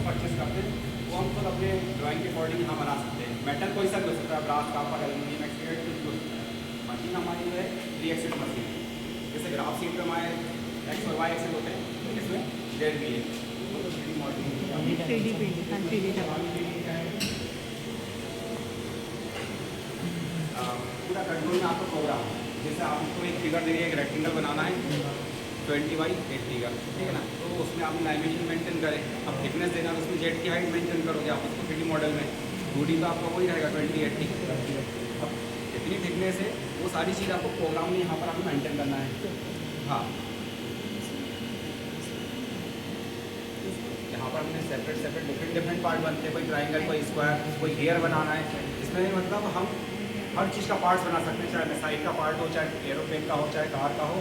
Purchase करते हैं वो हम खुद अपने ड्राइंग के अकॉर्डिंग यहाँ बना सकते हैं। मेटल कोई सा भी हो सकता है, ब्रास, कॉपर, एल्यूमिनियम, एक्सट्रूडेड कुछ भी हो सकता है। मशीन हमारी जो है 3 एक्सेल मशीन है। जैसे ग्राफ सीट पर हमारे एक्स और वाई एक्सेल होते हैं, तो इसमें जेड भी है। तो 3D मॉडलिंग 3D प्रिंटिंग, हाँ 3D पूरा कंट्रोल में आपको प्रोग्राम, जैसे आपको एक फिगर दे रही है, एक रेक्टेंगल बनाना है 20x80 का, ठीक है ना। तो उसमें आपने डायमेंशन मेंटेन करें, अब थिकनेस देना है, उसमें जेड की हाइट मेंटेन करोगे आप उसको 3D मॉडल में। 2D का आपका वही रहेगा 2080। अब जितनी थिकनेस है वो सारी चीज़ आपको प्रोग्राम में यहाँ पर आपको मेंटेन करना है। हाँ, यहाँ पर हमने सेपरेट डिफरेंट पार्ट बनते हैं, कोई ट्राइंगल, कोई स्क्वायर, कोई गियर बनाना है। इसमें मतलब हम हर चीज़ का पार्ट्स बना सकते हैं, चाहे मिसाइल का पार्ट हो, चाहे एरोप्लेन का हो, चाहे कार का हो,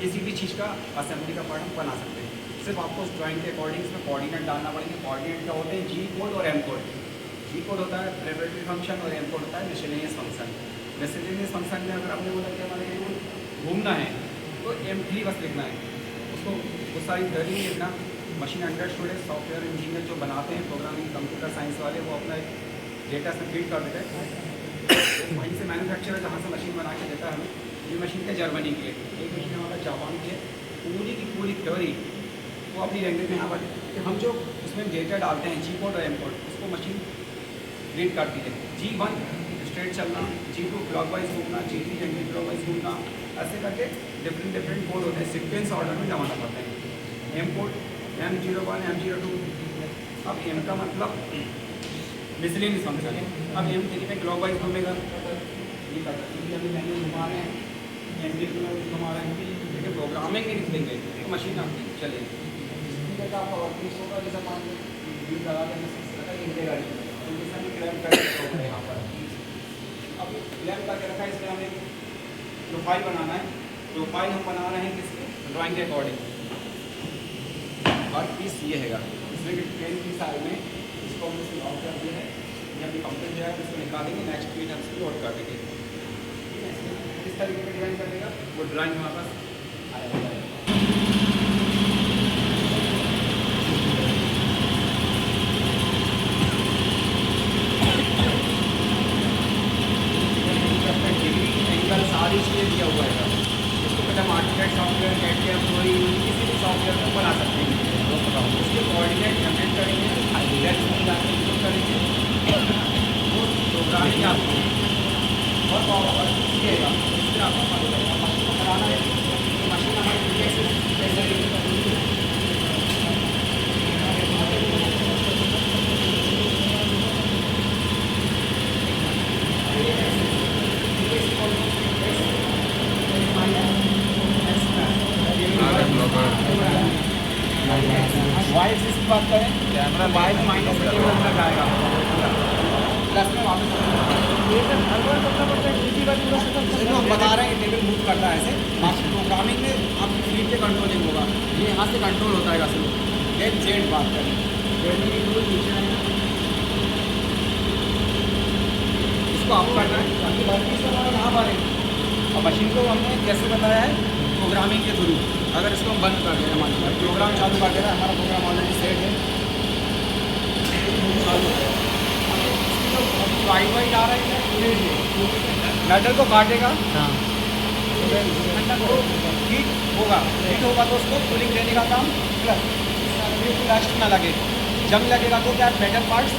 किसी भी चीज़ का असेंबली का पार्ट हम बना सकते हैं। सिर्फ आपको उस ड्राइंग के अकॉर्डिंग इसमें कोऑर्डिनेट डालना पड़ेंगे। कोऑर्डिनेट क्या होते हैं? जी कोड और एम कोड। जी कोड होता है प्रेपरेटरी फंक्शन और एम कोड होता है मिसलेनियस फंक्शन। मिसलेनियस फंक्शन में अगर आपने बोला कि हमारे घूमना है तो M3 बस लिखना है, उसको वो सारी थ्योरी नहीं लिखना। मशीन अंडरस्टूड है, सॉफ्टवेयर इंजीनियर जो बनाते हैं प्रोग्रामिंग कंप्यूटर साइंस वाले, वो अपना डेटा से फीड कर देते हैं, वहीं से मैन्युफैक्चरर जहाँ से मशीन बना के देता है हमें। ये मशीन है जर्मनी की है, एक मशीन हमारा जापान की है। पूरी की पूरी थ्योरी वो अपनी लैंग्वेज में यहाँ पर कि हम जो उसमें डेटा डालते हैं जी कोड और एम कोड, उसको मशीन रीड करती है। G1 स्ट्रेट चलना, G2 क्लॉकवाइज घूमना, G3 एंटी क्लॉकवाइज घूमना, ऐसे करके डिफरेंट कोड होते हैं, सीक्वेंस ऑर्डर में जमाना पड़ता है। M code M01, M02। अब एम का मतलब मिसलेनियस फंक्शन है। अब M3 में क्लॉकवाइज घूमेगा, ये अभी मैंने घुमा रहे हैं, M3 में घुमा रहे हैं, लेकिन प्रोग्रामिंग नहीं लिखेंगे तो मशीन आपकी चलेगी। इसमें आपका वर्किंग होगा, जैसा मान लीजिए लगा के हिलेगा नहीं, तो जैसा भी क्लैम्प करके यहाँ पर अब क्लैम्प करके रखा है। इसमें हमें प्रोफाइल बनाना है। प्रोफाइल हम बना रहे हैं किसकी? ड्राइंग के अकॉर्डिंग। और पीस ये हैगा, इसमें ट्रेन की साइड में इसको हमने से लॉक कर दिया है। जब भी कंप्लीट हो जाएगा इसको निकालेंगे, नेक्स्ट पेज हम इसको लोड कर देंगे। ठीक है, इस तरीके से डिज़ाइन कर देगा, वो ड्राइंग हमारे पास आया है। सारी चीज़ें दिया हुआ है। इसको पहले हम आर्टिफैक्ट सॉफ्टवेयर, कैडकेम, कोई किसी भी सॉफ्टवेयर को बना सकते हैं। उसके कोऑर्डिनेट जनरेट करेंगे, यूज करेंगे, वो प्रोग्रामिंग आपको और सीखेगा। फिर आपको मशीन को बनाना है, तो मशीन हमारी कैसे वाई एक्सिस की बात करें, कैमरा वाई में माइनस तक आएगा, प्लस में वापस हम बता रहे हैं टेबल मूव करता है ऐसे। बाकी प्रोग्रामिंग में आपकी फीड पे कंट्रोलिंग होगा, ये यहाँ से कंट्रोल होता है सिर्फ। देन जेड बात करें, जेड में नीचे आएगा, इसको आप करना है ताकि बाकी हमारा यहाँ पर है। और मशीन को हमने कैसे बताया है? प्रोग्रामिंग के थ्रू। अगर इसको हम बंद कर दें, हमारा प्रोग्राम चालू कर देना, हमारा प्रोग्राम ऑलरेडी सेट है, चालू है। वाई आ रहा है, मेटल को काटेगा, हीट होगा तो उसको कूलिंग देने का काम, प्लस रस्ट ना लगे। जंग लगेगा तो क्या मेटल पार्ट्स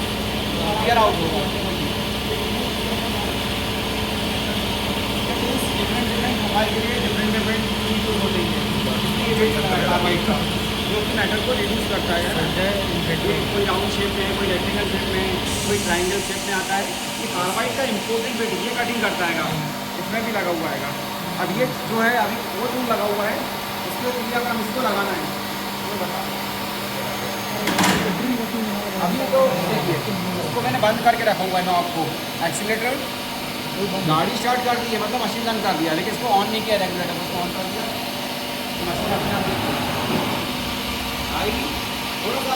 क्लियर आउट होगा। डिफरेंट मोबाइल के लिए डिफरेंट यूज होते हैं, जो कि मेटल को रिड्यूस करता है। कोई राउंड शेप में है, कोई रेक्टेंगल शेप में, कोई ट्राइंगल शेप में आता है। ये कार्बाइड का इम्पोर्टेंट वेट, ये कटिंग करता है, इसमें भी लगा हुआ है। अब ये जो है अभी वो टूल लगा हुआ है, इसके लिए अगर हम इसको लगाना है तो बता, अभी तो देखिए इसको मैंने बंद करके रखा हुआ है ना। आपको एक्सीलेटर गाड़ी स्टार्ट कर दी है, मतलब मशीन रन कर दिया, लेकिन इसको ऑन नहीं किया, रेगुलेटर उसको ऑन कर दिया तो मशीन अपने आप आएगी। थोड़ा सा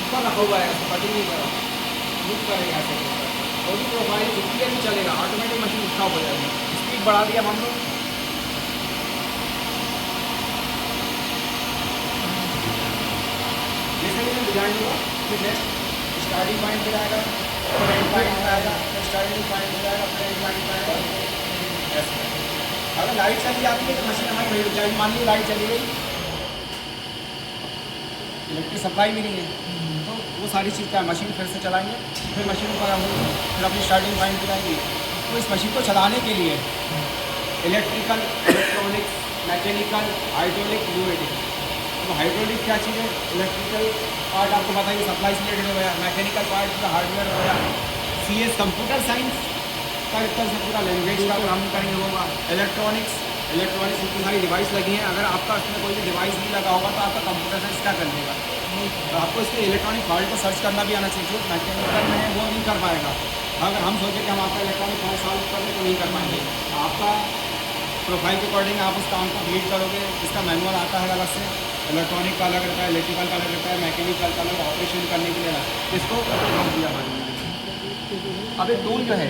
ऊपर रखा हुआ है, उसको कटिंग नहीं करा, मूव करेगा ऐसे, और भी प्रोफाइल जितनी भी चलेगा, ऑटोमेटिक मशीन स्टॉप हो जाएगी। स्पीड बढ़ा दिया हम लोग, जैसे भी डिजाइन हुआ फिर स्टार्टिंग पॉइंट पे आएगा, फिर एंड पॉइंट पे आएगा, फिर स्टार्टिंग पॉइंट पे आएगा, फिर एंड पॉइंट पे आएगा। ऐसे अगर लाइट चली जाती है तो मशीन हमारी वही रुक जाएगी। मान लीजिए लाइट चली गई, इलेक्ट्रिक सप्लाई भी नहीं है, तो वो सारी चीज़ क्या है, मशीन फिर से चलाएंगे, फिर मशीन पर हम फिर अपनी स्टार्टिंग पॉइंट पर आएंगे। तो इस मशीन को चलाने के लिए electrical, electronics, mechanical, hydraulic, pneumatic. तो हाइड्रोलिक क्या चीज़ है, इलेक्ट्रिकल पार्ट आपको बताइए सप्लाई से रिलेटेड हो गया, मैकेनिकल पार्ट पूरा हार्डवेयर हो गया, CS कंप्यूटर साइंस का एक तरह से पूरा लैंग्वेज का काम करेंगे होगा, इलेक्ट्रॉनिक्स इतनी सारी डिवाइस लगी हैं। अगर आपका इसमें कोई भी डिवाइस नहीं लगा होगा तो आपका कंप्यूटर साइंस क्या कर लेगा। तो आपको इसके इलेक्ट्रॉनिक फॉल्ट को सर्च करना भी आना चाहिए। जो मैकेनिकल में है वो नहीं कर पाएगा। अगर हम सोचें कि हम आपका इलेक्ट्रॉनिक फॉल्ट सॉल्व कर लें तो नहीं कर पाएंगे। आपका प्रोफाइल के अकॉर्डिंग आप उस काम को रीड करोगे। इसका मैनुअल आता है अलग से, इलेक्ट्रॉनिक का अलग रहता है, इलेक्ट्रिकल का अलग रहता है, मैकेनिकल का अलग, ऑपरेशन करने के लिए अलग। इसको रोक दिया मैंने। अब एक टूल जो है,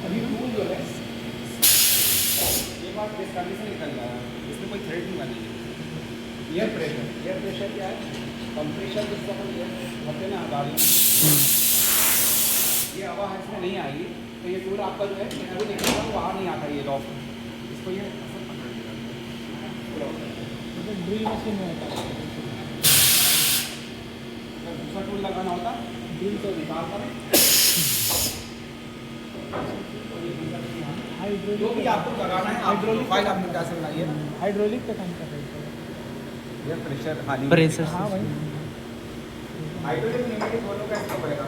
अभी टूल जो है एक बार प्रेस करने से निकल जाएगा, इसमें कोई थ्रेड नहीं बनेगी। एयर प्रेशर क्या है, कंप्रेशर जिसको हम होते हैं ना गाड़ी में, ये हवा है इसमें नहीं आएगी। तो ये टूल आपका जो है अभी निकलेगा वो बाहर नहीं आता, ये लॉक इसको ये ड्रिल मशीन में होता है। अगर दूसरा टूल लगाना होता ड्रिल तो निकालता है। जो भी आपको लगाना है, आप प्रोफाइल आपने कैसे बनाई है, हाइड्रोलिक का काम कर रहे हैं। ये प्रेशर प्रेशर हाँ भाई, हाइड्रोलिक न्यूमेटिक दोनों का इसका पड़ेगा।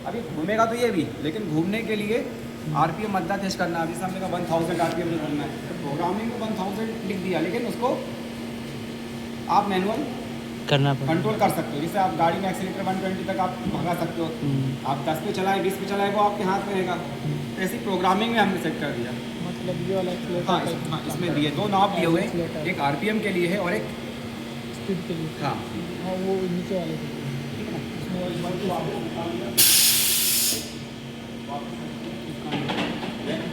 अभी घूमेगा तो ये भी, लेकिन घूमने के लिए RPM मद्दा तेज करना है। अभी हमने कहा 1000 RPM में घूमना है, तो प्रोग्रामिंग में 1000 लिख दिया, लेकिन उसको आप मैनुअल करना पड़ेगा, कंट्रोल कर सकते हो। जैसे आप गाड़ी में एक्सीलेटर 120 तक आप भगा सकते हो, आप 10 पे चलाए 20 पे चलाए वो आपके हाथ में रहेगा। ऐसी प्रोग्रामिंग में हमने सेट कर दिया। मतलब ये वाला एक्सीलेटर हाँ, इसमें दिए 2 नॉब दिए हुए हैं, एक RPM के लिए है और एक स्पीड के लिए। हाँ हाँ, वो नीचे वाले के लिए। ठीक है ना।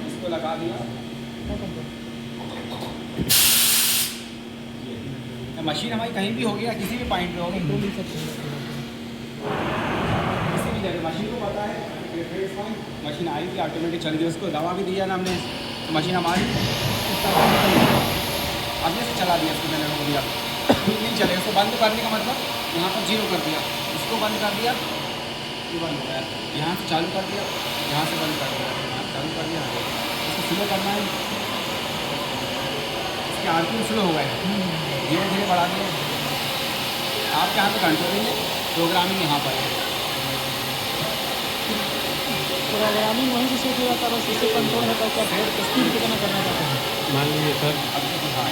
इसको लगा दिया, मशीन हमारी कहीं भी होगी या किसी भी पॉइंट पे होगी, कंट्रोल ही सकते हैं। किसी भी जगह मशीन को पता है मशीन आएगी ऑटोमेटिक चल गई। उसको दवा भी दिया ना हमने, तो मशीन हमारी आगे से चला दिया। इसको मैंने रोक दिया, नहीं चले। उसको बंद करने का मतलब यहाँ पर 0 कर दिया, इसको बंद कर दिया, ये बंद हो गया। यहाँ से चालू कर दिया, यहाँ से बंद कर दिया, यहाँ से चालू कर दिया। इसको स्लो करना है, इसके RPM स्लो हो गए, धीरे धीरे बढ़ा दिए। आप यहाँ पे कंट्रोलिंग है, प्रोग्रामिंग यहाँ पर है। प्रोग्रामिंग वहीं से सीख जाता है, बस इसे कंट्रोल होता है। क्या स्पीड कितना करना चाहते हैं। मान लीजिए सर अब हाँ